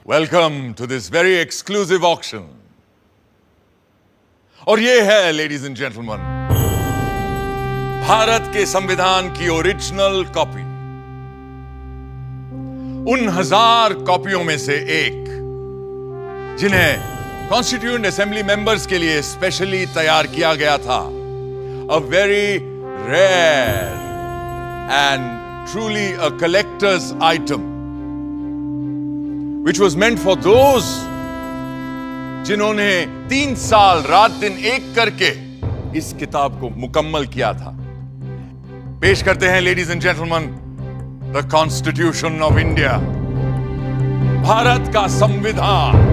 Welcome to this very exclusive auction. और ये है, ladies and gentlemen, भारत के संविधान की ओरिजिनल कॉपी। उन 1000 कॉपियों में से एक जिन्हें कॉन्स्टिट्यूएंट असेंबली मेंबर्स के लिए स्पेशली तैयार किया गया था। A very rare and truly a collector's item, which was meant for those जिन्होंने 3 साल रात दिन एक करके इस किताब को मुकम्मल किया था। पेश करते हैं ladies and gentleman, the constitution of India, Bharat का संविधान।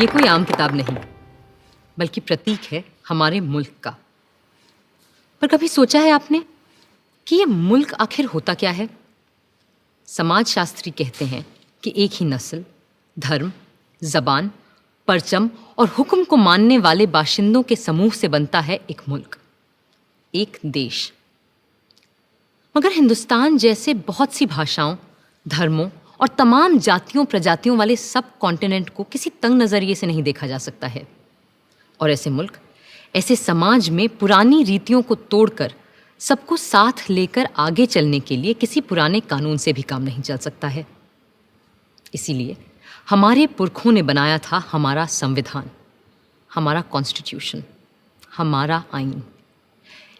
ये कोई आम किताब नहीं, बल्कि प्रतीक है हमारे मुल्क का। पर कभी सोचा है आपने कि ये मुल्क आखिर होता क्या है? समाजशास्त्री कहते हैं कि एक ही नस्ल, धर्म, जबान, परचम और हुक्म को मानने वाले बाशिंदों के समूह से बनता है एक मुल्क, एक देश। मगर हिंदुस्तान जैसे बहुत सी भाषाओं, धर्मों और तमाम जातियों प्रजातियों वाले सब कॉन्टिनेंट को किसी तंग नज़रिए से नहीं देखा जा सकता है। और ऐसे मुल्क, ऐसे समाज में पुरानी रीतियों को तोड़कर सबको साथ लेकर आगे चलने के लिए किसी पुराने कानून से भी काम नहीं चल सकता है। इसीलिए हमारे पुरखों ने बनाया था हमारा संविधान, हमारा कॉन्स्टिट्यूशन, हमारा आईन।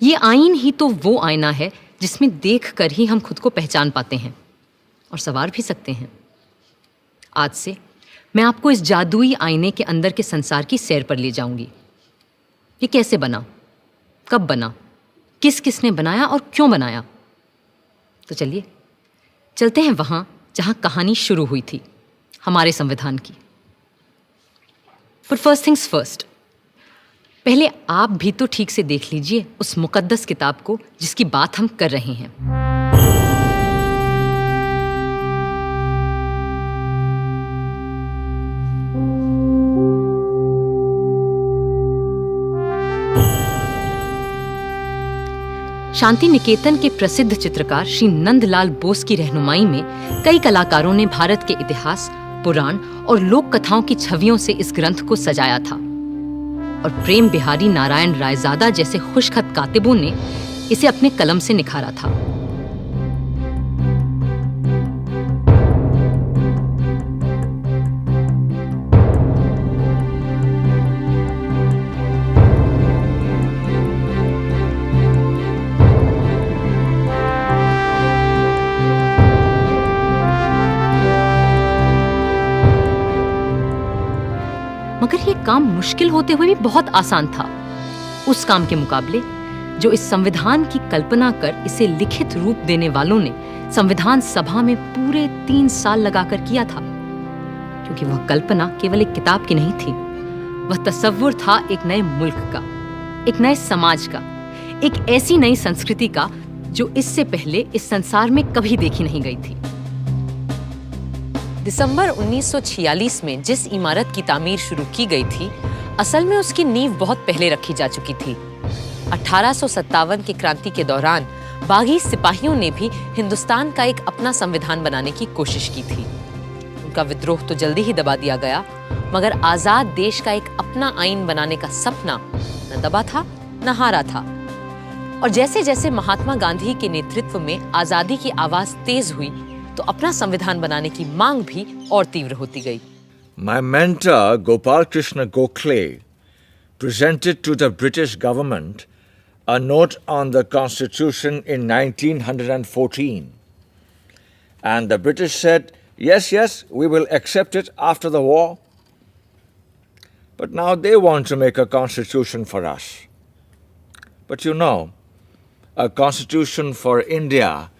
ये आईन ही तो वो आईना है जिसमें देखकर ही हम खुद को पहचान पाते हैं और संवार भी सकते हैं। आज से मैं आपको इस जादुई आईने के अंदर के संसार की सैर पर ले जाऊंगी। ये कैसे बना, कब बना, किस किसने बनाया और क्यों बनाया? तो चलिए चलते हैं वहां जहां कहानी शुरू हुई थी, हमारे संविधान की। पर फर्स्ट थिंग्स फर्स्ट, पहले आप भी तो ठीक से देख लीजिए उस मुकद्दस किताब को जिसकी बात हम कर रहे हैं। शांति निकेतन के प्रसिद्ध चित्रकार श्री नंदलाल बोस की रहनुमाई में कई कलाकारों ने भारत के इतिहास, पुराण और लोक कथाओं की छवियों से इस ग्रंथ को सजाया था। और प्रेम बिहारी नारायण रायजादा जैसे खुशखत कातिबों ने इसे अपने कलम से निखारा था। मगर ये काम मुश्किल होते हुए भी बहुत आसान था उस काम के मुकाबले जो इस संविधान की कल्पना कर इसे लिखित रूप देने वालों ने संविधान सभा में पूरे 3 साल लगाकर किया था। क्योंकि वह कल्पना केवल एक किताब की नहीं थी, वह तसव्वुर था एक नए मुल्क का, एक नए समाज का, एक ऐसी नई संस्कृति का जो इससे पहले इस संसार में कभी देखी नहीं गई थी। दिसंबर 1946 में जिस इमारत की तामीर शुरू की गई थी, असल में उसकी नींव बहुत पहले रखी जा चुकी थी। 1857 की क्रांति के दौरान बागी सिपाहियों ने भी हिंदुस्तान का एक अपना संविधान बनाने की कोशिश की थी। उनका विद्रोह तो जल्दी ही दबा दिया गया, मगर आजाद देश का एक अपना आईन बनाने का सपना न दबा था न हारा था। और जैसे जैसे महात्मा गांधी के नेतृत्व में आजादी की आवाज तेज हुई, तो अपना संविधान बनाने की मांग भी और तीव्र होती गई। My mentor Gopal Krishna Gokhale presented to the British government a note on the Constitution in 1914, and the British said, yes, we will accept it after the war. But now they want to make a constitution for us. But you know, a constitution for India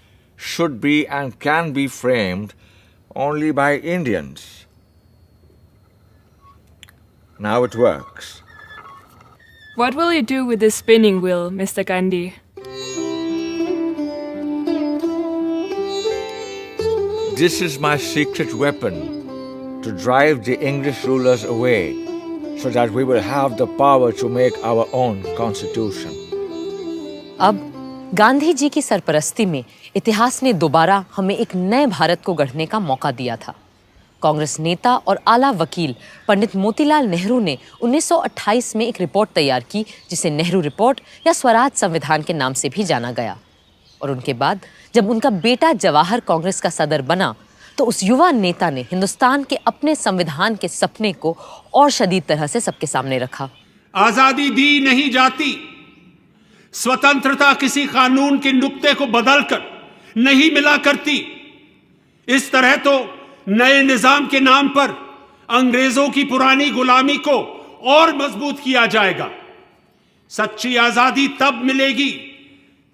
should be and can be framed only by Indians. Now it works. What will you do with this spinning wheel, Mr. Gandhi? This is my secret weapon to drive the English rulers away so that we will have the power to make our own constitution. अब गांधी जी की सरपरस्ती में इतिहास ने दोबारा हमें एक नए भारत को गढ़ने का मौका दिया था। कांग्रेस नेता और आला वकील पंडित मोतीलाल नेहरू ने 1928 में एक रिपोर्ट तैयार की जिसे नेहरू रिपोर्ट या स्वराज संविधान के नाम से भी जाना गया। और उनके बाद जब उनका बेटा जवाहर कांग्रेस का सदर बना तो उस युवा नेता ने हिंदुस्तान के अपने संविधान के सपने को और शदीद तरह से सबके सामने रखा। आजादी दी नहीं जाती, स्वतंत्रता किसी कानून के नुक्ते को बदलकर नहीं मिला करती। इस तरह तो नए निजाम के नाम पर अंग्रेजों की पुरानी गुलामी को और मजबूत किया जाएगा। सच्ची आजादी तब मिलेगी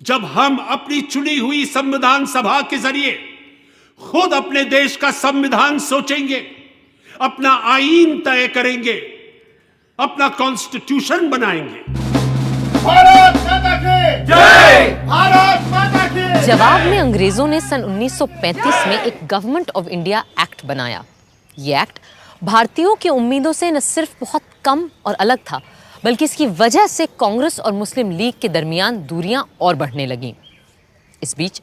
जब हम अपनी चुनी हुई संविधान सभा के जरिए खुद अपने देश का संविधान सोचेंगे, अपना आईन तय करेंगे, अपना कॉन्स्टिट्यूशन बनाएंगे। भारत माता की जय! भारत माता की! जवाब में अंग्रेजों ने सन 1935 में एक गवर्नमेंट ऑफ इंडिया एक्ट बनाया। ये एक्ट भारतीयों की उम्मीदों से न सिर्फ बहुत कम और अलग था, बल्कि इसकी वजह से कांग्रेस और मुस्लिम लीग के दरमियान दूरियां और बढ़ने लगीं। इस बीच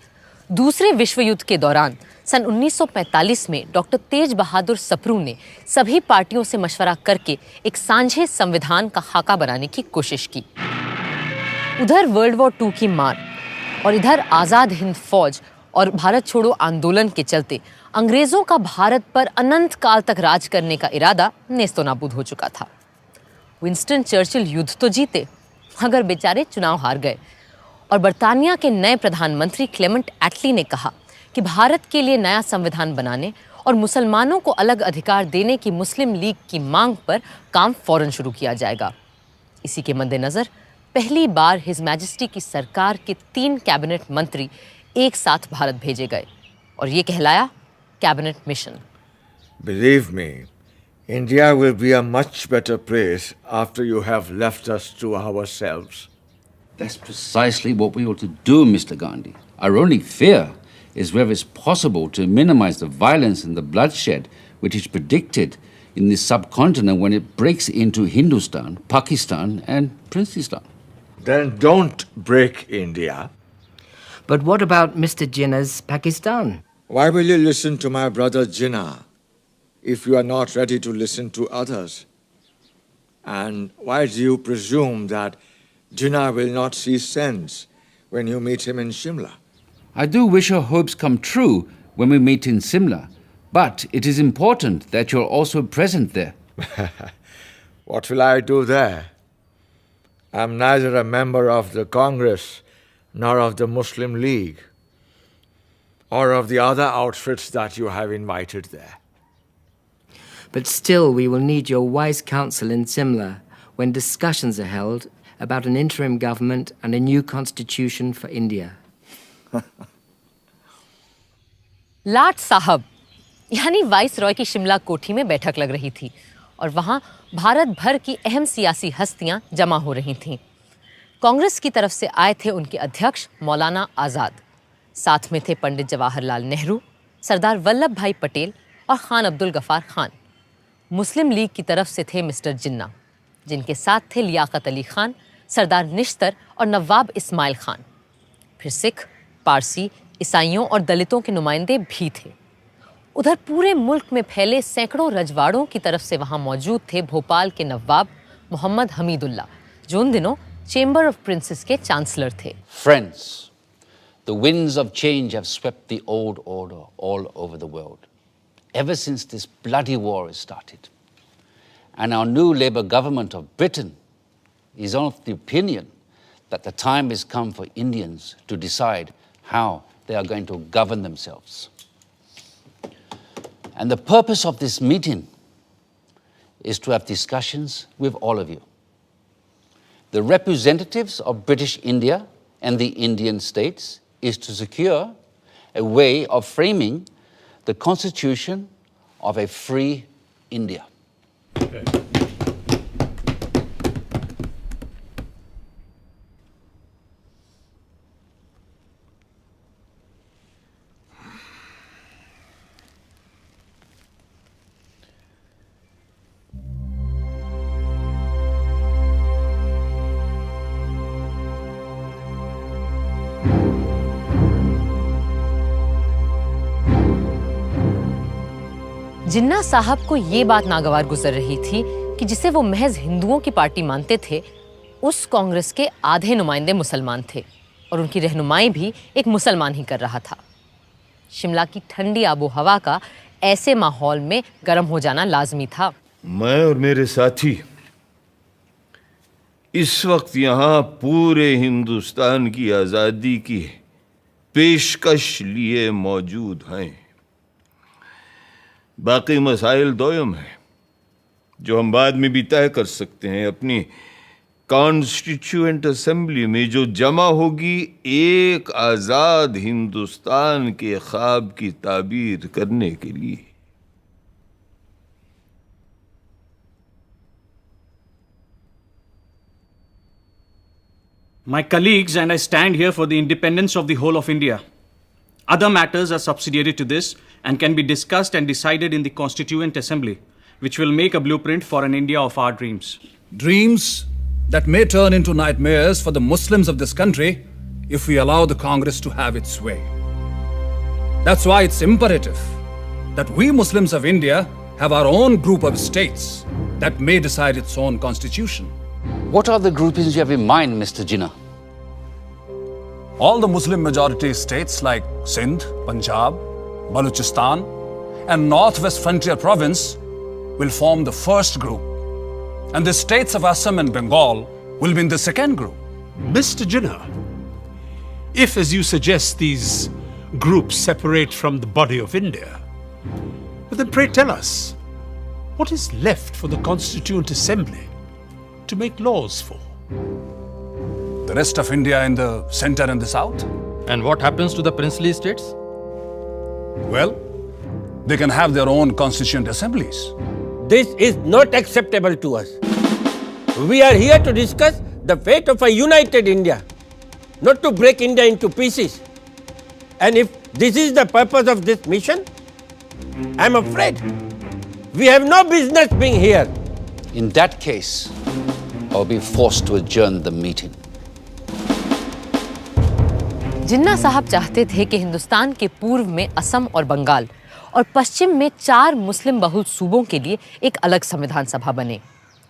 दूसरे विश्व युद्ध के दौरान सन 1945 में डॉक्टर तेज बहादुर सप्रू ने सभी पार्टियों से मशवरा करके एक सांझे संविधान का खाका बनाने की कोशिश की। उधर वर्ल्ड वॉर II की मार और इधर आज़ाद हिंद फौज और भारत छोड़ो आंदोलन के चलते अंग्रेजों का भारत पर अनंत काल तक राज करने का इरादा नेस्तो नाबूद हो चुका था। विंस्टन चर्चिल युद्ध तो जीते, मगर बेचारे चुनाव हार गए और बर्तानिया के नए प्रधानमंत्री क्लेमेंट एटली ने कहा कि भारत के लिए नया संविधान बनाने और मुसलमानों को अलग अधिकार देने की मुस्लिम लीग की मांग पर काम फौरन शुरू किया जाएगा। इसी के मद्देनजर पहली बार हिज मैजेस्टी की सरकार के 3 कैबिनेट मंत्री एक साथ भारत भेजे गए और ये कहलाया cabinet mission. Believe me, India will be a much better place after you have left us to ourselves. That's precisely what we ought to do, Mr. Gandhi. Our only fear is whether it's possible to minimize the violence and the bloodshed which is predicted in this subcontinent when it breaks into Hindustan, Pakistan and Princeton. Then don't break India. But what about Mr. Jinnah's Pakistan? Why will you listen to my brother Jinnah if you are not ready to listen to others? And why do you presume that Jinnah will not see sense when you meet him in Shimla? I do wish your hopes come true when we meet in Simla, but it is important that you're also present there. What will I do there? I'm neither a member of the Congress nor of the Muslim League or of the other outfits that you have invited there. But still, we will need your wise counsel in Simla when discussions are held about an interim government and a new constitution for India. लाट साहब यानी vice Roy की शिमला कोठी में बैठक लग रही थी और वहां भारत भर की अहम सियासी हस्तियां जमा हो रही थीं। कांग्रेस की तरफ से आए थे उनके अध्यक्ष मौलाना आज़ाद, साथ में थे पंडित जवाहरलाल नेहरू, सरदार वल्लभ भाई पटेल और खान अब्दुल गफार खान। मुस्लिम लीग की तरफ से थे मिस्टर जिन्ना, जिनके साथ थे लियाकत अली खान, सरदार निश्तर और नवाब इस्माइल खान। फिर सिख, पारसी, ईसाइयों और दलितों के नुमाइंदे भी थे। उधर पूरे मुल्क में फैले सैकड़ों रजवाड़ों की तरफ से वहां मौजूद थे भोपाल के नवाब मोहम्मद हमीदुल्ला, जो उन दिनों चेंबर ऑफ प्रिंसेस के चांसलर थे। Friends, the winds of change have swept the old order all over the world, ever since this bloody war has started. And our new Labour government of Britain is of the opinion that the time has come for Indians to decide how they are going to govern themselves. And the purpose of this meeting is to have discussions with all of you. The representatives of British India and the Indian states is to secure a way of framing the constitution of a free India. जिन्ना साहब को ये बात नागवार गुजर रही थी कि जिसे वो महज हिंदुओं की पार्टी मानते थे, उस कांग्रेस के आधे नुमाइंदे मुसलमान थे और उनकी रहनुमाई भी एक मुसलमान ही कर रहा था। शिमला की ठंडी आबो हवा का ऐसे माहौल में गर्म हो जाना लाजमी था। मैं और मेरे साथी इस वक्त यहाँ पूरे हिंदुस्तान की आज़ादी की पेशकश लिए मौजूद हैं। बाकी मसाइल दोयम हैं जो हम बाद में भी तय कर सकते हैं। अपनी कॉन्स्टिट्यूएंट असेंबली में जो जमा होगी एक आज़ाद हिंदुस्तान के ख्वाब की ताबीर करने के लिए। My colleagues and I stand here for the independence of the whole of India. Other matters are subsidiary to this and can be discussed and decided in the Constituent Assembly, which will make a blueprint for an India of our dreams. Dreams that may turn into nightmares for the Muslims of this country if we allow the Congress to have its way. That's why it's imperative that we Muslims of India have our own group of states that may decide its own constitution. What are the groupings you have in mind, Mr. Jinnah? All the Muslim majority states like Sindh, Punjab, Balochistan, and Northwest Frontier Province will form the first group. And the states of Assam and Bengal will be in the second group. Mr. Jinnah, if, as you suggest, these groups separate from the body of India, then pray tell us, what is left for the Constituent Assembly to make laws for? The rest of India in the center and the south? And what happens to the princely states? Well, they can have their own constituent assemblies. This is not acceptable to us. We are here to discuss the fate of a united India, not to break India into pieces. And if this is the purpose of this mission, I'm afraid we have no business being here. In that case, I'll be forced to adjourn the meeting. जिन्ना साहब चाहते थे कि हिंदुस्तान के पूर्व में असम और बंगाल और पश्चिम में 4 मुस्लिम बहुल सूबों के लिए एक अलग संविधान सभा बने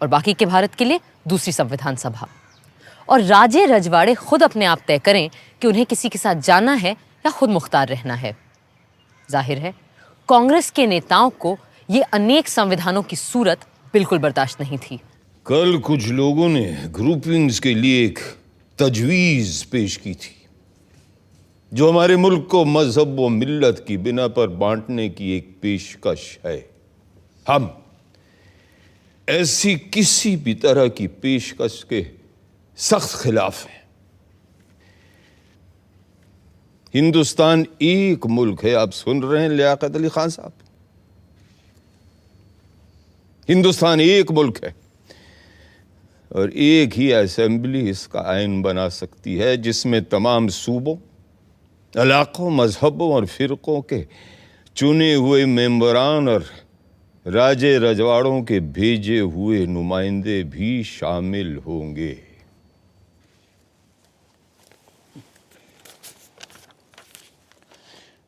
और बाकी के भारत के लिए दूसरी संविधान सभा, और राजे रजवाड़े खुद अपने आप तय करें कि उन्हें किसी के साथ जाना है या खुद मुख्तार रहना है। जाहिर है कांग्रेस के नेताओं को ये अनेक संविधानों की सूरत बिल्कुल बर्दाश्त नहीं थी। कल कुछ लोगों ने ग्रुपिंग्स के लिए एक तजवीज़ पेश की थी जो हमारे मुल्क को मजहब व मिल्लत की बिना पर बांटने की एक पेशकश है। हम ऐसी किसी भी तरह की पेशकश के सख्त खिलाफ हैं। हिंदुस्तान एक मुल्क है, आप सुन रहे हैं लियाकत अली खान साहब, हिंदुस्तान एक मुल्क है और एक ही असेंबली इसका आइन बना सकती है जिसमें तमाम सूबों, इलाकों, मजहबों और फिरकों के चुने हुए मेंबरान और राजे रजवाड़ों के भेजे हुए नुमाइंदे भी शामिल होंगे।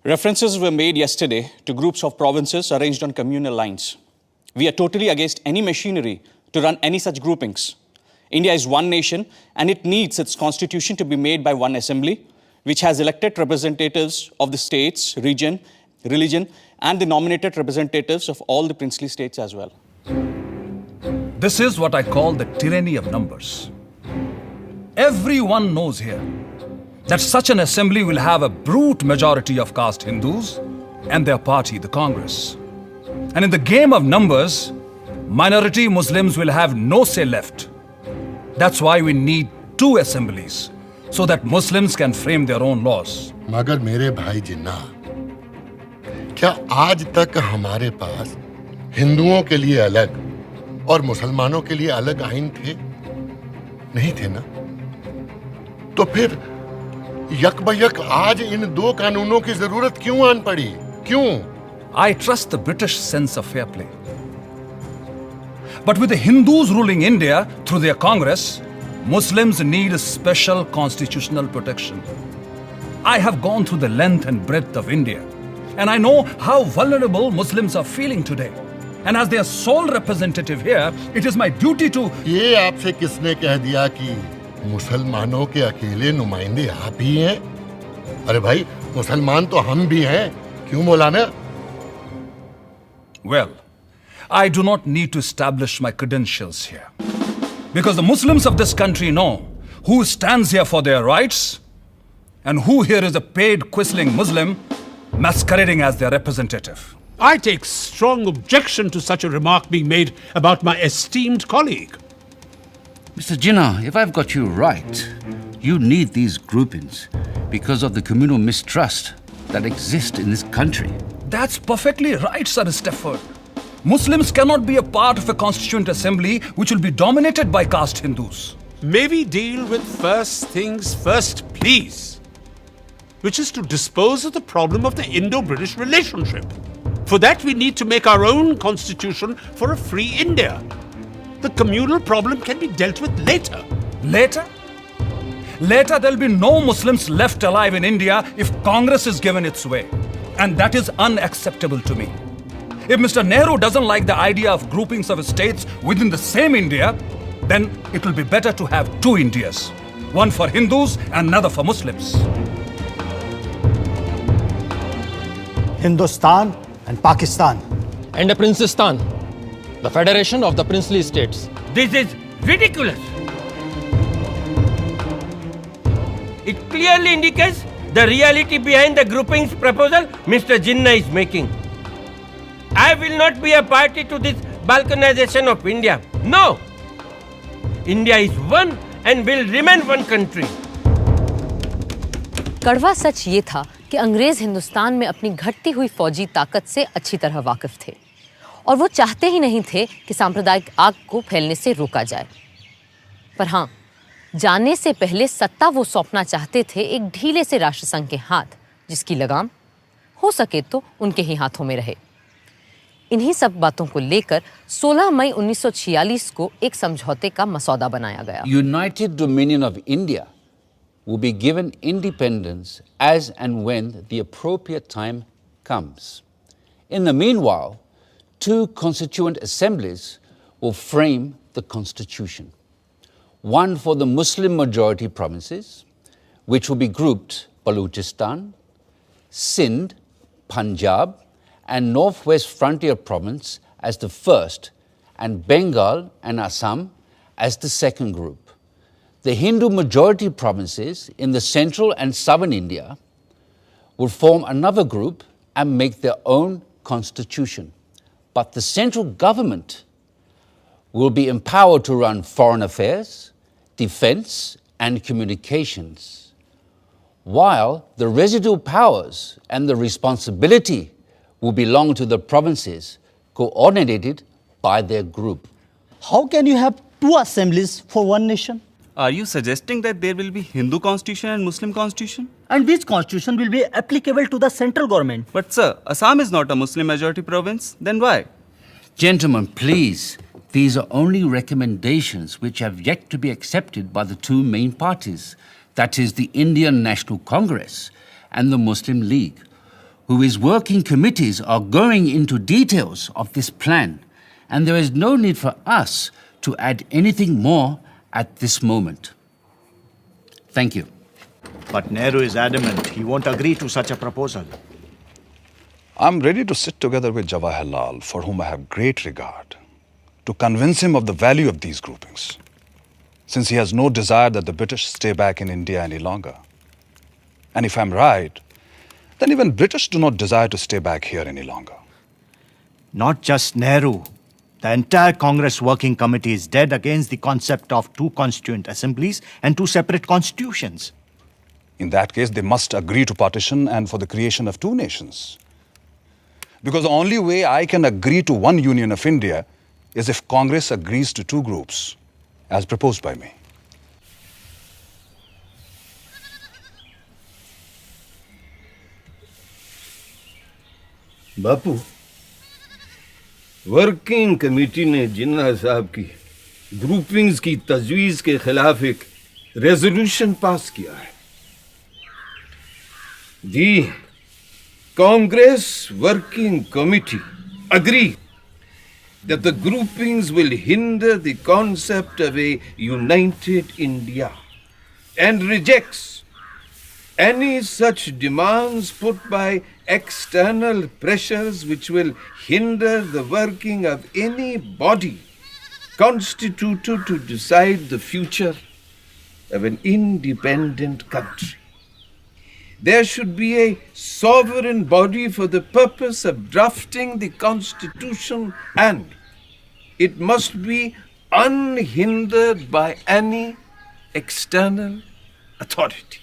References were made yesterday to groups of provinces arranged on communal lines. We are totally against any machinery to run any such groupings. India is one nation and it needs its constitution to be made by one assembly, which has elected representatives of the states, region, religion, and the nominated representatives of all the princely states as well. This is what I call the tyranny of numbers. Everyone knows here that such an assembly will have a brute majority of caste Hindus and their party, the Congress. And in the game of numbers, minority Muslims will have no say left. That's why we need 2 assemblies, so that Muslims can frame their own laws. मगर मेरे भाई जिन्ना, क्या आज तक हमारे पास हिंदुओं के लिए अलग और मुसलमानों के लिए अलग आइन थे? नहीं थे ना? तो फिर यक आज इन 2 कानूनों की जरूरत क्यों आन पड़ी? क्यों? I trust the British sense of fair play. But with the Hindus ruling India through their Congress, Muslims need a special constitutional protection. I have gone through the length and breadth of India And I know how vulnerable Muslims are feeling today. And as their sole representative here, it is my duty to... ये आपसे किसने कह दिया कि मुसलमानों के अकेले नुमाइंदे आप ही हैं? अरे भाई, मुसलमान तो हम भी हैं, क्यों मौलाना? Well, I do not need to establish my credentials here. Because the Muslims of this country know who stands here for their rights and who here is a paid quisling Muslim masquerading as their representative. I take strong objection to such a remark being made about my esteemed colleague. Mr. Jinnah, if I've got you right, you need these groupings because of the communal mistrust that exists in this country. That's perfectly right, Sir Stafford. Muslims cannot be a part of a constituent assembly which will be dominated by caste Hindus. May we deal with first things first, please, which is to dispose of the problem of the Indo-British relationship. For that, we need to make our own constitution for a free India. The communal problem can be dealt with later. Later? Later, there'll be no Muslims left alive in India if Congress is given its way. And that is unacceptable to me. If Mr. Nehru doesn't like the idea of groupings of states within the same India, then it will be better to have two Indias. One for Hindus and another for Muslims. Hindustan and Pakistan. And a Princestan, the federation of the princely states. This is ridiculous. It clearly indicates the reality behind the groupings proposal Mr. Jinnah is making. I will not be a party to this balkanization of India. No! India is one and will remain one country. कड़वा सच ये था कि अंग्रेज हिंदुस्तान में अपनी घटती हुई फौजी ताकत से अच्छी तरह वाकिफ थे और वो चाहते ही नहीं थे कि सांप्रदायिक आग को फैलने से रोका जाए। पर हाँ, जाने से पहले सत्ता वो सौंपना चाहते थे एक ढीले से राष्ट्रसंघ के हाथ, जिसकी लगाम हो सके तो उनके ही हाथों में रहे। इन्हीं सब बातों को लेकर 16 मई 1946 को एक समझौते का मसौदा बनाया गया। United Dominion of India will be given independence as and when the appropriate time comes. In the meanwhile, two constituent assemblies will frame the constitution. One for the Muslim majority provinces, which will be grouped Balochistan, Sindh, Punjab, and Northwest Frontier Province as the first, and Bengal and Assam as the second group. The Hindu majority provinces in the central and southern India will form another group and make their own constitution. But the central government will be empowered to run foreign affairs, defense, and communications, while the residual powers and the responsibility will belong to the provinces coordinated by their group. How can you have two assemblies for one nation? Are you suggesting that there will be Hindu constitution and Muslim constitution? And which constitution will be applicable to the central government? But sir, Assam is not a Muslim majority province. Then why? Gentlemen, please, these are only recommendations which have yet to be accepted by the two main parties, that is the Indian National Congress and the Muslim League, whose working committees are going into details of this plan, and there is no need for us to add anything more at this moment. Thank you. But Nehru is adamant he won't agree to such a proposal. I'm ready to sit together with Jawaharlal, for whom I have great regard, to convince him of the value of these groupings, since he has no desire that the British stay back in India any longer. And if I'm right, then even British do not desire to stay back here any longer. Not just Nehru. The entire Congress Working Committee is dead against the concept of two constituent assemblies and two separate constitutions. In that case, they must agree to partition and for the creation of two nations. Because the only way I can agree to one union of India is if Congress agrees to two groups, as proposed by me. Bapu, working committee ने जिन्ना साहब की groupings की तजवीज़ के खिलाफ एक resolution pass किया है। Congress Working Committee agree that the groupings will hinder the concept of a united India and rejects any such demands put by external pressures which will hinder the working of any body constituted to decide the future of an independent country. There should be a sovereign body for the purpose of drafting the Constitution, and it must be unhindered by any external authority.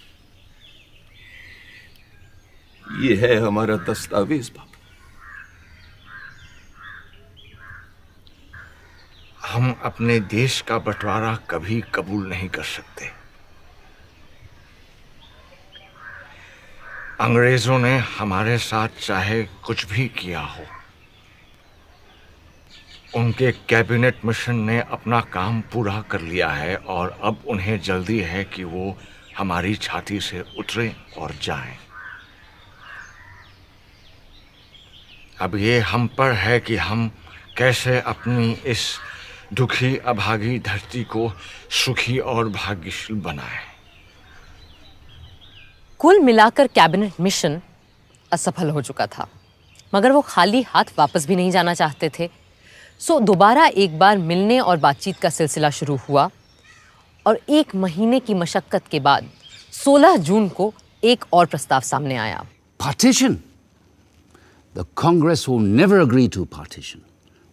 ये है हमारा दस्तावेज बाबू। हम अपने देश का बंटवारा कभी कबूल नहीं कर सकते। अंग्रेजों ने हमारे साथ चाहे कुछ भी किया हो, उनके कैबिनेट मिशन ने अपना काम पूरा कर लिया है और अब उन्हें जल्दी है कि वो हमारी छाती से उतरे और जाएं। अब ये हम पर है कि हम कैसे अपनी इस दुखी अभागी धरती को सुखी और भाग्यशील बनाएं। कुल मिलाकर कैबिनेट मिशन असफल हो चुका था, मगर वो खाली हाथ वापस भी नहीं जाना चाहते थे। सो दोबारा एक बार मिलने और बातचीत का सिलसिला शुरू हुआ और 1 महीने की मशक्कत के बाद 16 जून को एक और प्रस्ताव सामने आया। Partition? The Congress will never agree to partition.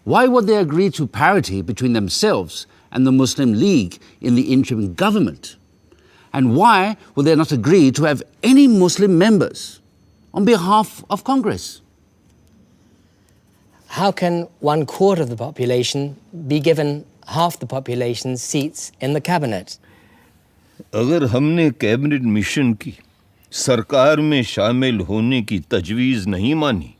Why would they agree to parity between themselves and the Muslim League in the interim government? And why will they not agree to have any Muslim members on behalf of Congress? How can 1/4 of the population be given half the population's seats in the cabinet? अगर हमने cabinet mission की सरकार में शामिल होने की तजवीज़ नहीं मानी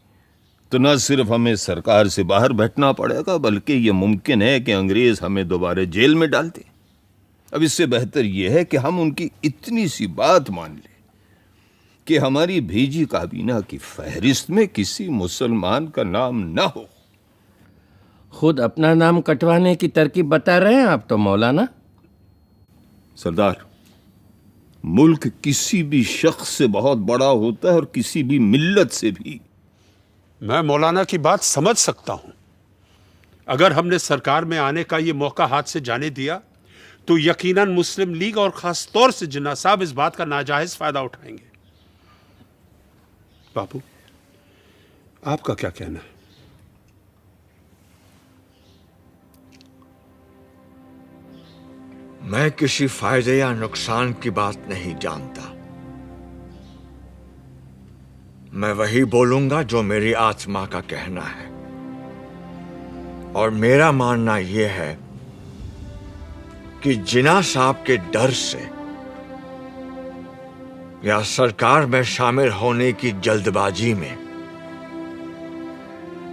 तो न सिर्फ हमें सरकार से बाहर बैठना पड़ेगा, बल्कि ये मुमकिन है कि अंग्रेज हमें दोबारा जेल में डाल दें। अब इससे बेहतर यह है कि हम उनकी इतनी सी बात मान लें कि हमारी भेजी काबीना की फहरिस्त में किसी मुसलमान का नाम ना हो। खुद अपना नाम कटवाने की तरकीब बता रहे हैं आप तो मौलाना। सरदार, मुल्क किसी भी शख्स से बहुत बड़ा होता है और किसी भी मिल्लत से भी। मैं मौलाना की बात समझ सकता हूं। अगर हमने सरकार में आने का ये मौका हाथ से जाने दिया तो यकीनन मुस्लिम लीग और खास तौर से जिन्ना साहब इस बात का नाजायज फायदा उठाएंगे। बापू, आपका क्या कहना है? मैं किसी फायदे या नुकसान की बात नहीं जानता। मैं वही बोलूंगा जो मेरी आत्मा का कहना है, और मेरा मानना यह है कि जिन्ना साहब के डर से या सरकार में शामिल होने की जल्दबाजी में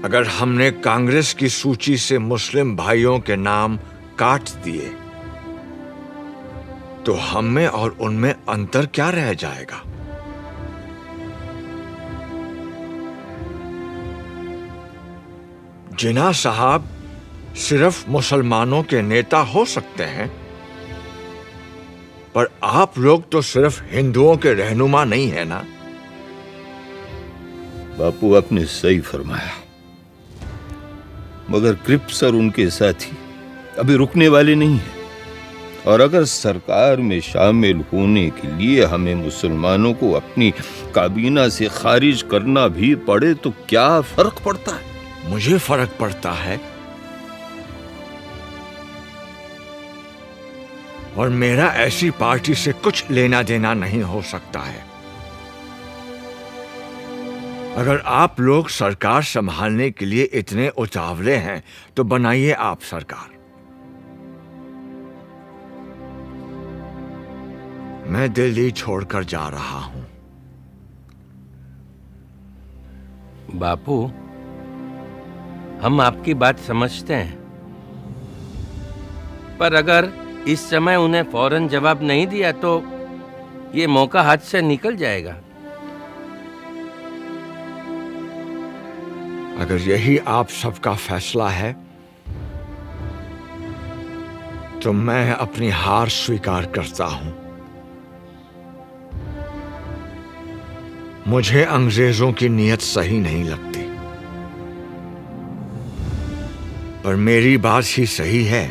अगर हमने कांग्रेस की सूची से मुस्लिम भाइयों के नाम काट दिए तो हम में और उनमें अंतर क्या रह जाएगा? जिन्ना साहब सिर्फ मुसलमानों के नेता हो सकते हैं, पर आप लोग तो सिर्फ हिंदुओं के रहनुमा नहीं है ना? बापू, आपने सही फरमाया, मगर क्रिप्स और उनके साथी अभी रुकने वाले नहीं हैं, और अगर सरकार में शामिल होने के लिए हमें मुसलमानों को अपनी काबीना से खारिज करना भी पड़े तो क्या फर्क पड़ता है? मुझे फर्क पड़ता है, और मेरा ऐसी पार्टी से कुछ लेना देना नहीं हो सकता है। अगर आप लोग सरकार संभालने के लिए इतने उतावले हैं तो बनाइए आप सरकार। मैं दिल्ली छोड़कर जा रहा हूं। बापू, हम आपकी बात समझते हैं, पर अगर इस समय उन्हें फौरन जवाब नहीं दिया तो ये मौका हाथ से निकल जाएगा। अगर यही आप सबका फैसला है तो मैं अपनी हार स्वीकार करता हूं। मुझे अंग्रेजों की नीयत सही नहीं लगती, पर मेरी बात ही सही है।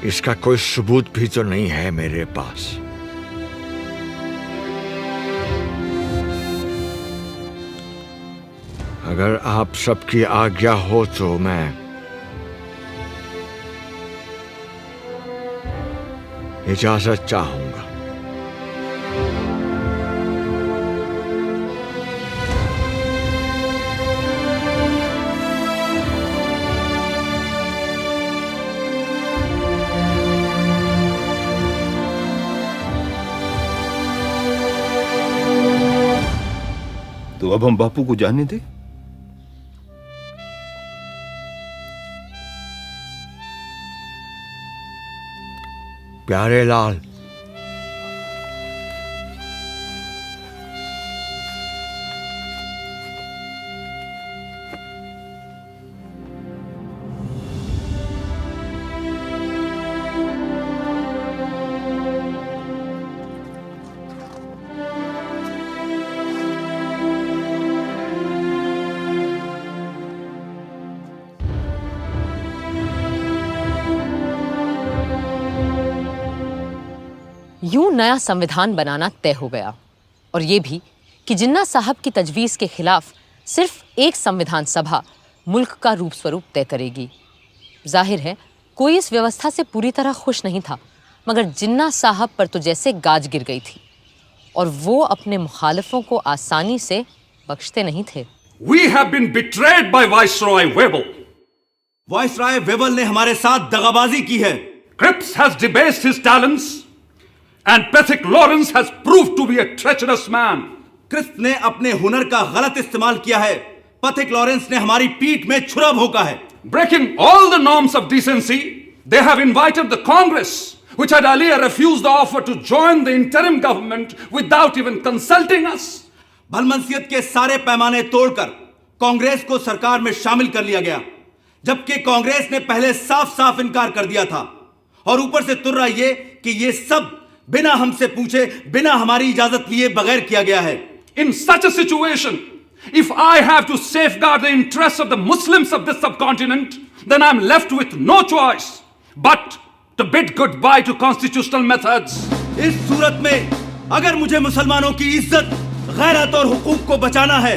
इसका कोई सबूत भी तो नहीं है मेरे पास। अगर आप सबकी आज्ञा हो तो मैं इजाजत चाहूंगा। तो अब हम बापू को जाने दें। प्यारे लाल, यूं नया संविधान बनाना तय हो गया, और ये भी कि जिन्ना साहब की तजवीज़ के खिलाफ सिर्फ एक संविधान सभा मुल्क का रूप स्वरूप तय करेगी। जाहिर है कोई इस व्यवस्था से पूरी तरह खुश नहीं था, मगर जिन्ना साहब पर तो जैसे गाज गिर गई थी, और वो अपने मुखालिफों को आसानी से बख्शते नहीं थे। We have been betrayed by Viceroy Webel. Viceroy Webel ने हमारे साथ दगाबाजी की है। Cripps has debased his talents, and Pethick Lawrence has proved to be a treacherous man. Cripps ने अपने हुनर का गलत इस्तेमाल किया है। पेथिक लॉरेंस ने हमारी पीठ में छुरा भोंका है। Breaking all the norms of decency, they have invited the Congress, which had earlier refused the offer to join the interim government without even consulting us. भलमनसियत के सारे पैमाने तोड़कर कांग्रेस को सरकार में शामिल कर लिया गया, जबकि कांग्रेस ने पहले साफ साफ इनकार कर दिया था। और ऊपर से तुर्रा ये कि ये सब बिना हमसे पूछे, बिना हमारी इजाजत लिए बगैर किया गया है। In such a situation, if I have to safeguard the interests of the Muslims of this subcontinent, then I'm left with no choice but to bid goodbye to constitutional methods. इस सूरत में अगर मुझे मुसलमानों की इज्जत, गैरत और हुकूक को बचाना है,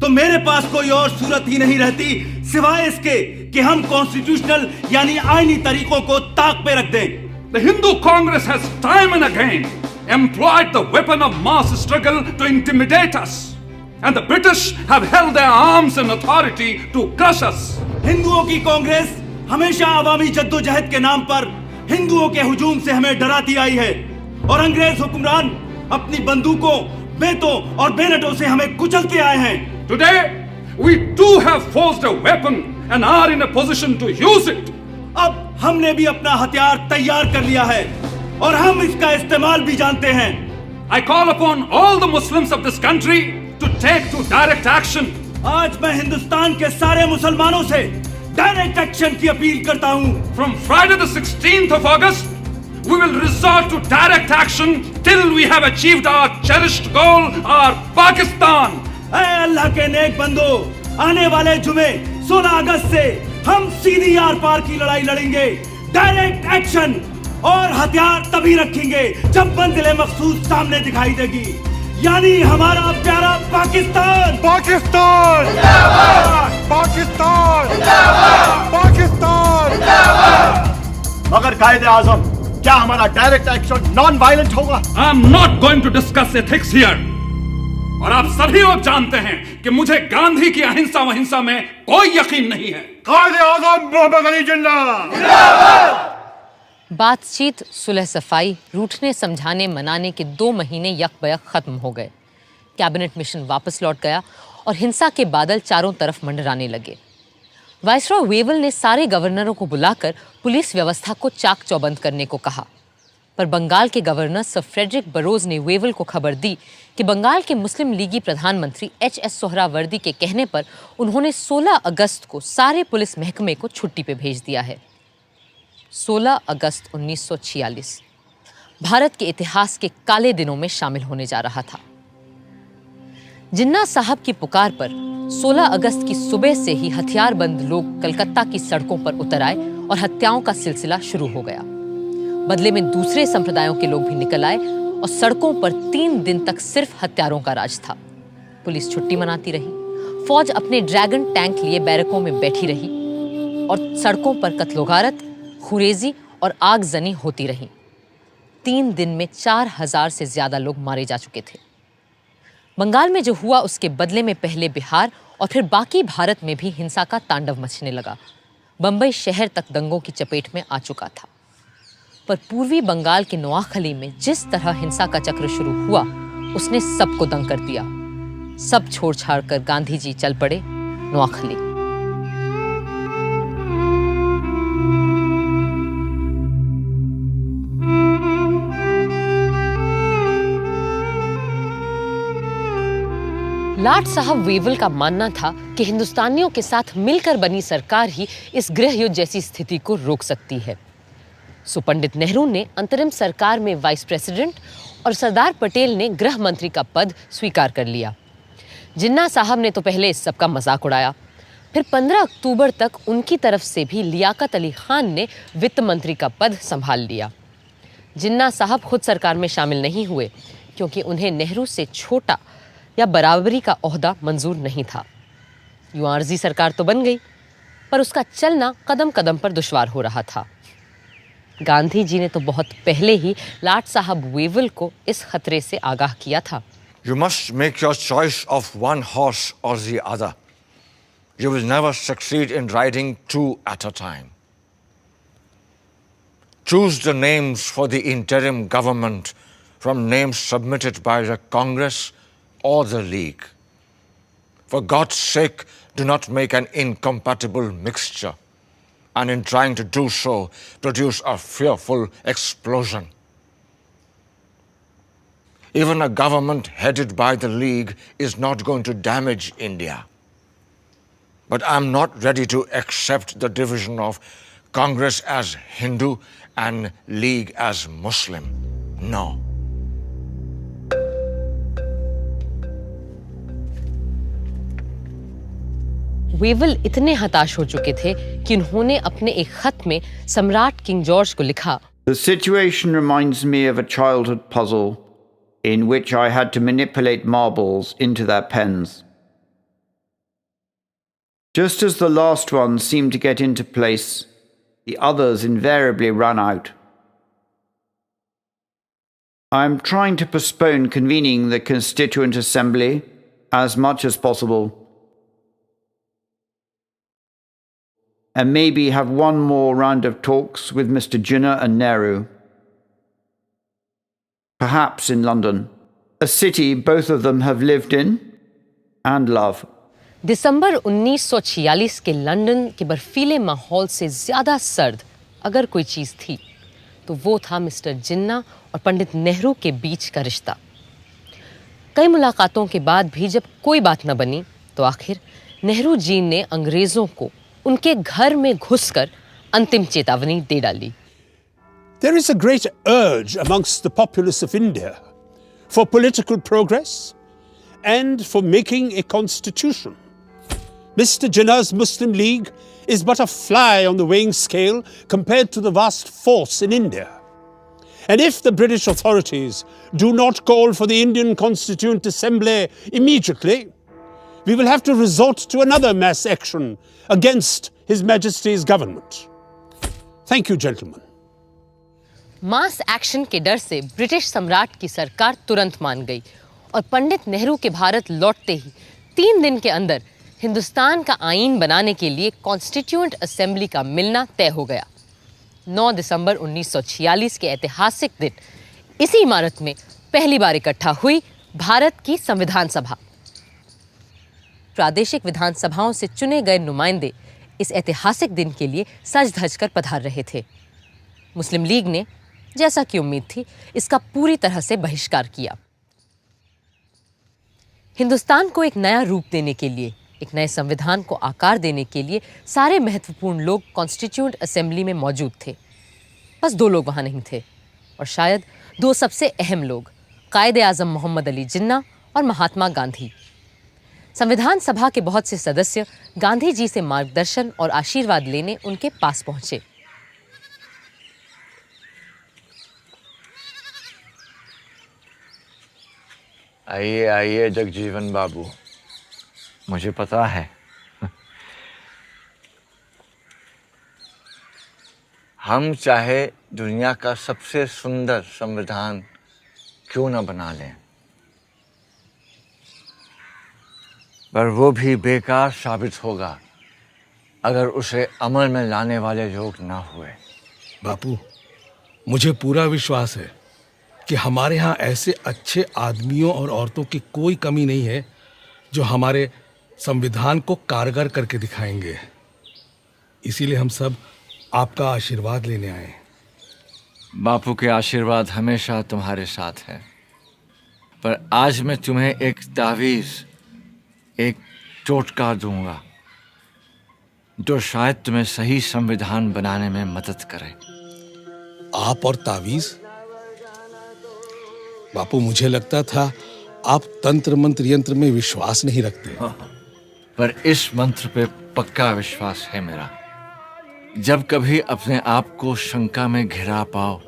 तो मेरे पास कोई और सूरत ही नहीं रहती सिवाय इसके कि हम कॉन्स्टिट्यूशनल यानी आईनी तरीकों को ताक पे रख दें। The Hindu Congress has time and again employed the weapon of mass struggle to intimidate us, and the British have held their arms and authority to crush us. हिंदुओं की कांग्रेस हमेशा अवामी जद्दोजहद के नाम पर हिंदुओं के हुजूम से हमें डराती आई है, और अंग्रेज हुक्मरान अपनी बंदूकों, बेतों और बेनटों से हमें कुचलते आए हैं। Today, we too have forged a weapon and are in a position to use it. अब हमने भी अपना हथियार तैयार कर लिया है और हम इसका इस्तेमाल भी जानते हैं। I call upon all the Muslims of this country to take to direct action. आज मैं हिंदुस्तान के सारे मुसलमानों से डायरेक्ट एक्शन की अपील करता हूँ। From Friday the 16th of August, we will resort to direct action till we have achieved our cherished goal, our Pakistan. ऐ अल्लाह के नेक बंदो, आने वाले जुमे 16 अगस्त से हम सीधी आर पार की लड़ाई लड़ेंगे। डायरेक्ट एक्शन और हथियार तभी रखेंगे जब मंजिल मखसूस सामने दिखाई देगी, यानी हमारा प्यारा पाकिस्तान। पाकिस्तान पाकिस्तान पाकिस्तान। मगर कायदे आजम, क्या हमारा डायरेक्ट एक्शन नॉन वायलेंट होगा? I am not going to discuss ethics here. और आप सभी लोग जानते हैं कि मुझे गांधी की अहिंसा वहिंसा में कोई यकीन नहीं है। कायदे आजम मोहम्मद अली जिन्ना। बातचीत, सुलह सफाई, रूठने समझाने मनाने के 2 महीने यकबयक खत्म हो गए। कैबिनेट मिशन वापस लौट गया और हिंसा के बादल चारों तरफ मंडराने लगे। वाइसरॉय वेवल ने सारे गवर्नरों को बुलाकर पुलिस व्यवस्था को चाक चौबंद करने को कहा। पर बंगाल के गवर्नर सर फ्रेडरिक बरोज ने वेवल को खबर दी कि बंगाल के मुस्लिम लीगी प्रधानमंत्री एच.एस. सोहरावर्दी के कहने पर उन्होंने 16 अगस्त को सारे पुलिस महकमे को छुट्टी पे भेज दिया है। 16 अगस्त 1946 भारत के इतिहास के काले दिनों में शामिल होने जा रहा था। जिन्ना साहब की पुकार पर 16 अगस्त की सुबह से ही हथियारबंद लोग कलकत्ता की सड़कों पर उतर आए और हत्याओं का सिलसिला शुरू हो गया। बदले में दूसरे संप्रदायों के लोग भी निकल आए और सड़कों पर 3 दिन तक सिर्फ हत्यारों का राज था। पुलिस छुट्टी मनाती रही, फौज अपने ड्रैगन टैंक लिए बैरकों में बैठी रही और सड़कों पर कत्लोगारत, खुरेजी और आगजनी होती रही। 3 दिन में 4000 से ज्यादा लोग मारे जा चुके थे। बंगाल में जो हुआ उसके बदले में पहले बिहार और फिर बाकी भारत में भी हिंसा का तांडव मचने लगा। बंबई शहर तक दंगों की चपेट में आ चुका था। पर पूर्वी बंगाल के नोआखली में जिस तरह हिंसा का चक्र शुरू हुआ उसने सबको दंग कर दिया। सब छोड़ छाड़ कर गांधी जी चल पड़े नोआखली। लाट साहब वेवल का मानना था कि हिंदुस्तानियों के साथ मिलकर बनी सरकार ही इस गृह युद्ध जैसी स्थिति को रोक सकती है। सो पंडित नेहरू ने अंतरिम सरकार में वाइस प्रेसिडेंट और सरदार पटेल ने गृह मंत्री का पद स्वीकार कर लिया। जिन्ना साहब ने तो पहले इस सब का मजाक उड़ाया, फिर 15 अक्टूबर तक उनकी तरफ से भी लियाकत अली खान ने वित्त मंत्री का पद संभाल लिया। जिन्ना साहब खुद सरकार में शामिल नहीं हुए क्योंकि उन्हें नेहरू से छोटा या बराबरी का ओहदा मंजूर नहीं था। यूं आर्जी सरकार तो बन गई, पर उसका चलना कदम कदम पर दुश्वार हो रहा था। गांधी जी ने तो बहुत पहले ही लाट साहब वेवल को इस खतरे से आगाह किया था। You must make your choice of one horse or the other. You will never succeed in riding 2 at a time. Choose the names for the interim government from names submitted by the Congress or the League. For God's sake, do not make an incompatible mixture, and in trying to do so, produce a fearful explosion. Even a government headed by the League is not going to damage India. But I'm not ready to accept the division of Congress as Hindu and League as Muslim. No. Wavell इतने हताश हो चुके थे कि उन्होंने अपने एक खत में सम्राट किंग जॉर्ज को लिखा, The situation reminds me of a childhood puzzle in which I had to manipulate marbles into their pens. Just as the last one seemed to get into place, the others invariably ran out. I am trying to postpone convening the Constituent Assembly as much as possible, and maybe have one more round of talks with Mr. Jinnah and Nehru. Perhaps in London, a city both of them have lived in and love. दिसंबर 1946 के London के बर्फीले माहौल से ज्यादा सर्द अगर कोई चीज थी तो वो था मिस्टर जिन्ना और पंडित नेहरू के बीच का रिश्ता। कई मुलाकातों के बाद भी जब कोई बात न बनी तो आखिर नेहरू जी ने अंग्रेजों को उनके घर में घुसकर अंतिम चेतावनी दे डाली। There is a great urge amongst the populace of India for political progress and for making a constitution. Mr. Jinnah's Muslim League is but a fly on the weighing scale compared to the vast force in India. And if the British authorities do not call for the Indian Constituent Assembly immediately, we will have to resort to another mass action against His Majesty's government. Thank you, gentlemen. Mass action के डर से British सम्राट की सरकार तुरंत मान गई और पंडित नेहरू के भारत लौटते ही 3 दिन के अंदर हिंदुस्तान का आईन बनाने के लिए कॉन्स्टिट्यूएंट असेंबली का मिलना तय हो गया। 9 दिसंबर 1946 के ऐतिहासिक दिन इसी इमारत में पहली बार इकट्ठा हुई भारत की संविधान सभा। प्रादेशिक विधानसभाओं से चुने गए नुमाइंदे इस ऐतिहासिक दिन के लिए सज धज कर पधार रहे थे। मुस्लिम लीग ने जैसा कि उम्मीद थी, इसका पूरी तरह से बहिष्कार किया। हिंदुस्तान को एक नया रूप देने के लिए, एक नए संविधान को आकार देने के लिए सारे महत्वपूर्ण लोग कॉन्स्टिट्यूएंट असेंबली में मौजूद थे। बस 2 लोग वहां नहीं थे, और शायद 2 सबसे अहम लोग, कायदे आजम मोहम्मद अली जिन्ना और महात्मा गांधी। संविधान सभा के बहुत से सदस्य गांधी जी से मार्गदर्शन और आशीर्वाद लेने उनके पास पहुंचे। आइए आइए जगजीवन बाबू, मुझे पता है हम चाहे दुनिया का सबसे सुंदर संविधान क्यों न बना लें, पर वो भी बेकार साबित होगा अगर उसे अमल में लाने वाले लोग ना हुए। बापू, मुझे पूरा विश्वास है कि हमारे यहाँ ऐसे अच्छे आदमियों और औरतों की कोई कमी नहीं है जो हमारे संविधान को कारगर करके दिखाएंगे। इसीलिए हम सब आपका आशीर्वाद लेने आए। बापू के आशीर्वाद हमेशा तुम्हारे साथ है, पर आज मैं तुम्हें एक तावीज़, एक टोटका दूंगा जो शायद तुम्हें सही संविधान बनाने में मदद करे। आप और तावीज़? बापू, मुझे लगता था आप तंत्र मंत्र यंत्र में विश्वास नहीं रखते। पर इस मंत्र पे पक्का विश्वास है मेरा। जब कभी अपने आप को शंका में घिरा पाओ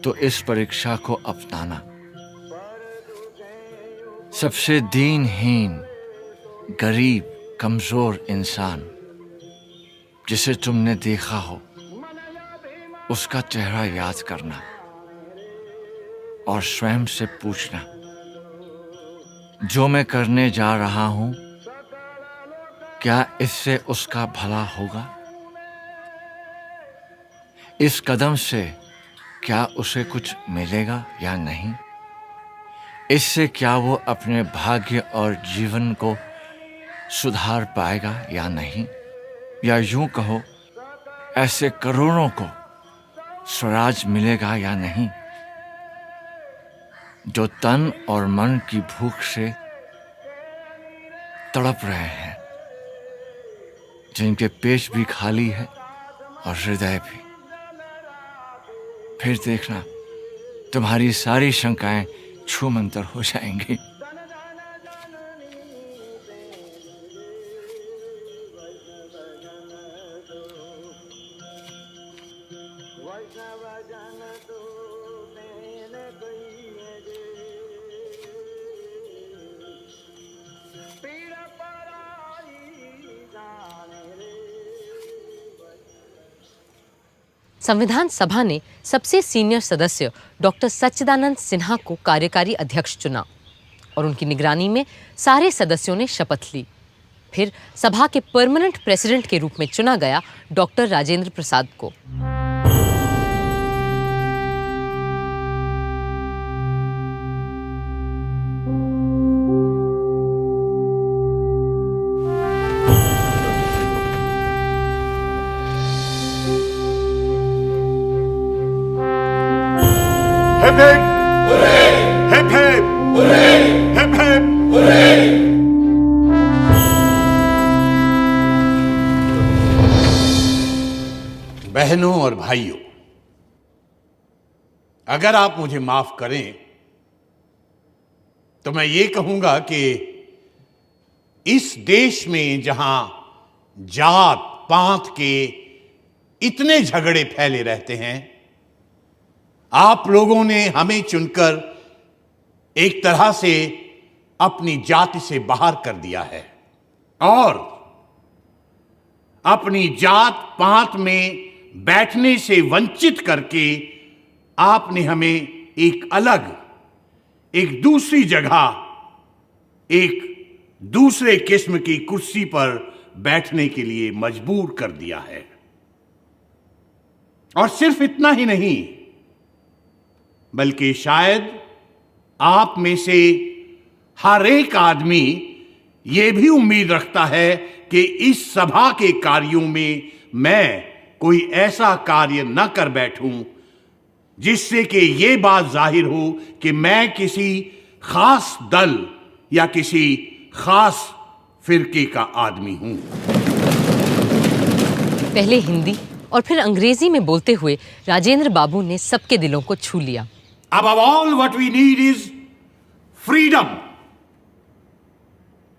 तो इस परीक्षा को अपनाना। सबसे दीनहीन, गरीब, कमजोर इंसान जिसे तुमने देखा हो, उसका चेहरा याद करना और स्वयं से पूछना, जो मैं करने जा रहा हूं, क्या इससे उसका भला होगा? इस कदम से क्या उसे कुछ मिलेगा या नहीं? इससे क्या वो अपने भाग्य और जीवन को सुधार पाएगा या नहीं? या यूं कहो, ऐसे करोड़ों को स्वराज मिलेगा या नहीं जो तन और मन की भूख से तड़प रहे हैं, जिनके पेट भी खाली है और हृदय भी। फिर देखना, तुम्हारी सारी शंकाएं छूमंतर हो जाएंगी। संविधान सभा ने सबसे सीनियर सदस्य डॉक्टर सच्चिदानंद सिन्हा को कार्यकारी अध्यक्ष चुना और उनकी निगरानी में सारे सदस्यों ने शपथ ली। फिर सभा के परमानेंट प्रेसिडेंट के रूप में चुना गया डॉक्टर राजेंद्र प्रसाद को। Hip hip hip hip hip. बहनों और भाइयों, अगर आप मुझे माफ करें तो मैं ये कहूंगा कि इस देश में जहां जात पात के इतने झगड़े फैले रहते हैं, आप लोगों ने हमें चुनकर एक तरह से अपनी जाति से बाहर कर दिया है और अपनी जात पात में बैठने से वंचित करके आपने हमें एक अलग, एक दूसरी जगह, एक दूसरे किस्म की कुर्सी पर बैठने के लिए मजबूर कर दिया है। और सिर्फ इतना ही नहीं, बल्कि शायद आप में से हर एक आदमी यह भी उम्मीद रखता है कि इस सभा के कार्यों में मैं कोई ऐसा कार्य न कर बैठूं जिससे कि ये बात जाहिर हो कि मैं किसी खास दल या किसी खास फिरके का आदमी हूं। पहले हिंदी और फिर अंग्रेजी में बोलते हुए राजेंद्र बाबू ने सबके दिलों को छू लिया। Above all, what we need is freedom.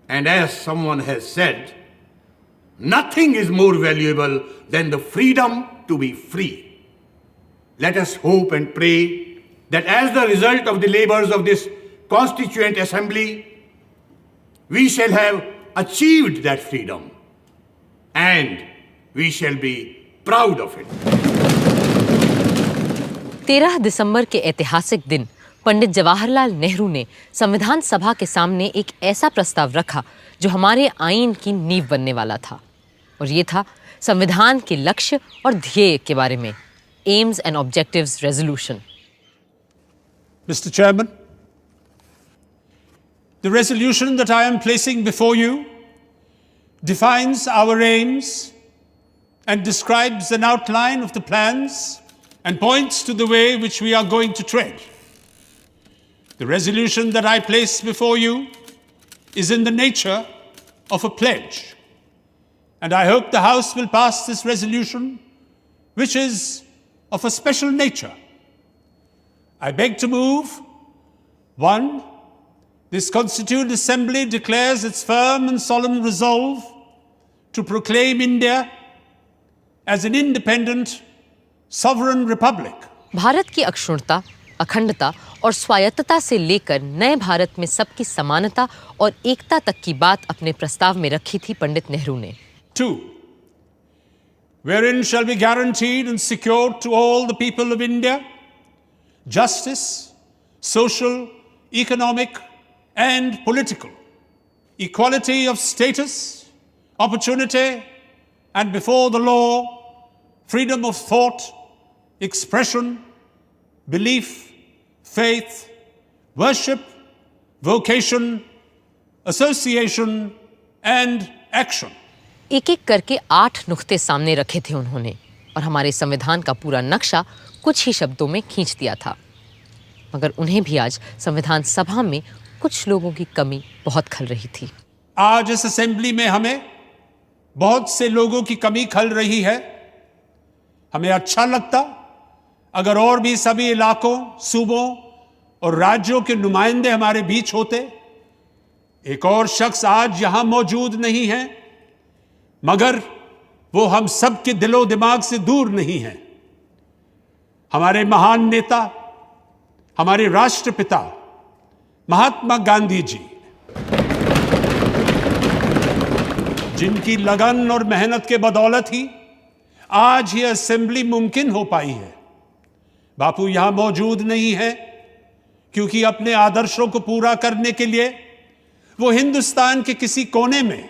And as someone has said, nothing is more valuable than the freedom to be free. Let us hope and pray that as the result of the labors of this Constituent Assembly, we shall have achieved that freedom and we shall be proud of it. 13 दिसंबर के ऐतिहासिक दिन पंडित जवाहरलाल नेहरू ने संविधान सभा के सामने एक ऐसा प्रस्ताव रखा जो हमारे आईन की नींव बनने वाला था, और ये था संविधान के लक्ष्य और ध्येय के बारे में, AIIMS and objectives resolution. Mr. Chairman, the resolution that I am placing before you defines our aims and describes an outline of the plans and points to the way which we are going to tread. The resolution that I place before you is in the nature of a pledge, and I hope the House will pass this resolution, which is of a special nature. I beg to move, 1, this Constituent Assembly declares its firm and solemn resolve to proclaim India as an independent, sovereign republic. Bharat की अक्षुण्णता, अखंडता और स्वायत्तता से लेकर नए भारत में सबकी समानता और एकता तक की बात अपने प्रस्ताव में रखी थी पंडित नेहरू ने। 2, wherein shall be guaranteed and secured to all the people of India justice, social, economic, and political, equality of status, opportunity, and before the law, freedom of thought, expression, belief, faith, worship, vocation, association, and action. एक एक करके 8 नुक्ते सामने रखे थे उन्होंने, और हमारे संविधान का पूरा नक्शा कुछ ही शब्दों में खींच दिया था। मगर उन्हें भी आज संविधान सभा में कुछ लोगों की कमी बहुत खल रही थी। आज इस असेंबली में हमें बहुत से लोगों की कमी खल रही है। हमें अच्छा लगता अगर और भी सभी इलाकों, सूबों और राज्यों के नुमाइंदे हमारे बीच होते। एक और शख्स आज यहां मौजूद नहीं है, मगर वो हम सब के दिलो दिमाग से दूर नहीं है। हमारे महान नेता, हमारे राष्ट्रपिता महात्मा गांधी जी, जिनकी लगन और मेहनत के बदौलत ही आज ये असेंबली मुमकिन हो पाई है। बापू यहां मौजूद नहीं है क्योंकि अपने आदर्शों को पूरा करने के लिए वो हिंदुस्तान के किसी कोने में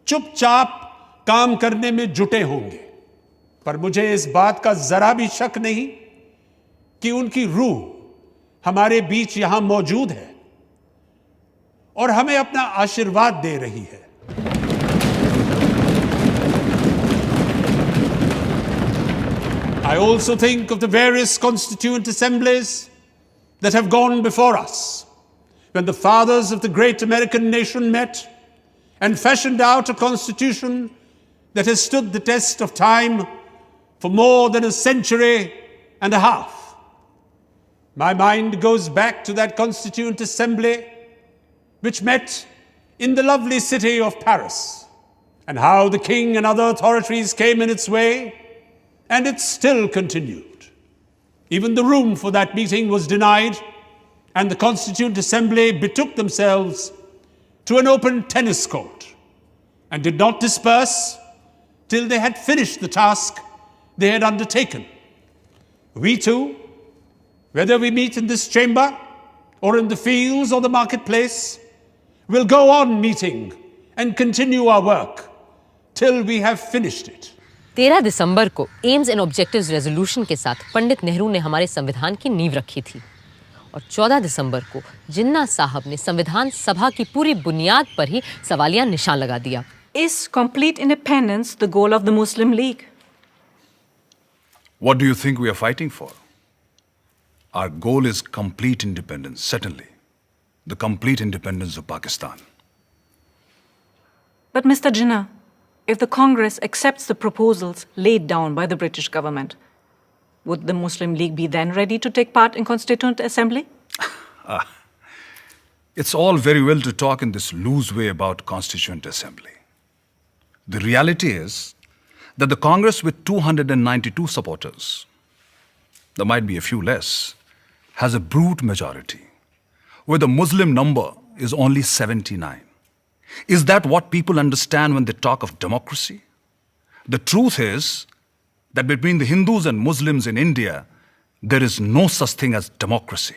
चुपचाप काम करने में जुटे होंगे। पर मुझे इस बात का जरा भी शक नहीं कि उनकी रूह हमारे बीच यहां मौजूद है और हमें अपना आशीर्वाद दे रही है। I also think of the various constituent assemblies that have gone before us, when the fathers of the great American nation met and fashioned out a constitution that has stood the test of time for more than a century and a half. My mind goes back to that constituent assembly which met in the lovely city of Paris, and how the king and other authorities came in its way, and it still continued. Even the room for that meeting was denied, and the Constituent Assembly betook themselves to an open tennis court and did not disperse till they had finished the task they had undertaken. We too, whether we meet in this chamber or in the fields or the marketplace, will go on meeting and continue our work till we have finished it. 13 दिसंबर को AIIMS and objectives resolution के साथ पंडित नेहरू ने हमारे संविधान की नींव रखी थी, और 14 दिसंबर को जिन्ना साहब ने संविधान सभा की पूरी बुनियाद पर ही सवालिया निशान लगा दिया। Is complete independence the goal of the Muslim League? What do you think we are fighting for? Our goal is complete independence, certainly. The complete independence of Pakistan. But Mr. Jinnah, if the Congress accepts the proposals laid down by the British government, would the Muslim League be then ready to take part in Constituent Assembly? It's all very well to talk in this loose way about Constituent Assembly. The reality is that the Congress with 292 supporters, there might be a few less, has a brute majority, where the Muslim number is only 79. Is that what people understand when they talk of democracy? The truth is that between the Hindus and Muslims in India, there is no such thing as democracy.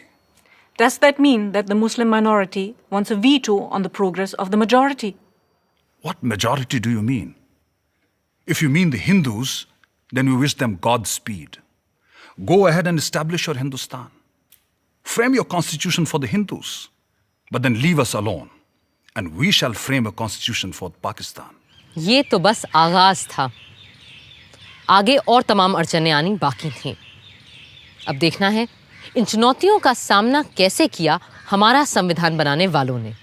Does that mean that the Muslim minority wants a veto on the progress of the majority? What majority do you mean? If you mean the Hindus, then we wish them Godspeed. Go ahead and establish your Hindustan. Frame your constitution for the Hindus, but then leave us alone, and we shall frame a constitution for Pakistan. ये तो बस आगाज था। आगे और तमाम अड़चनें आनी बाकी थीं। अब देखना है इन चुनौतियों का सामना कैसे किया हमारा संविधान बनाने वालों ने।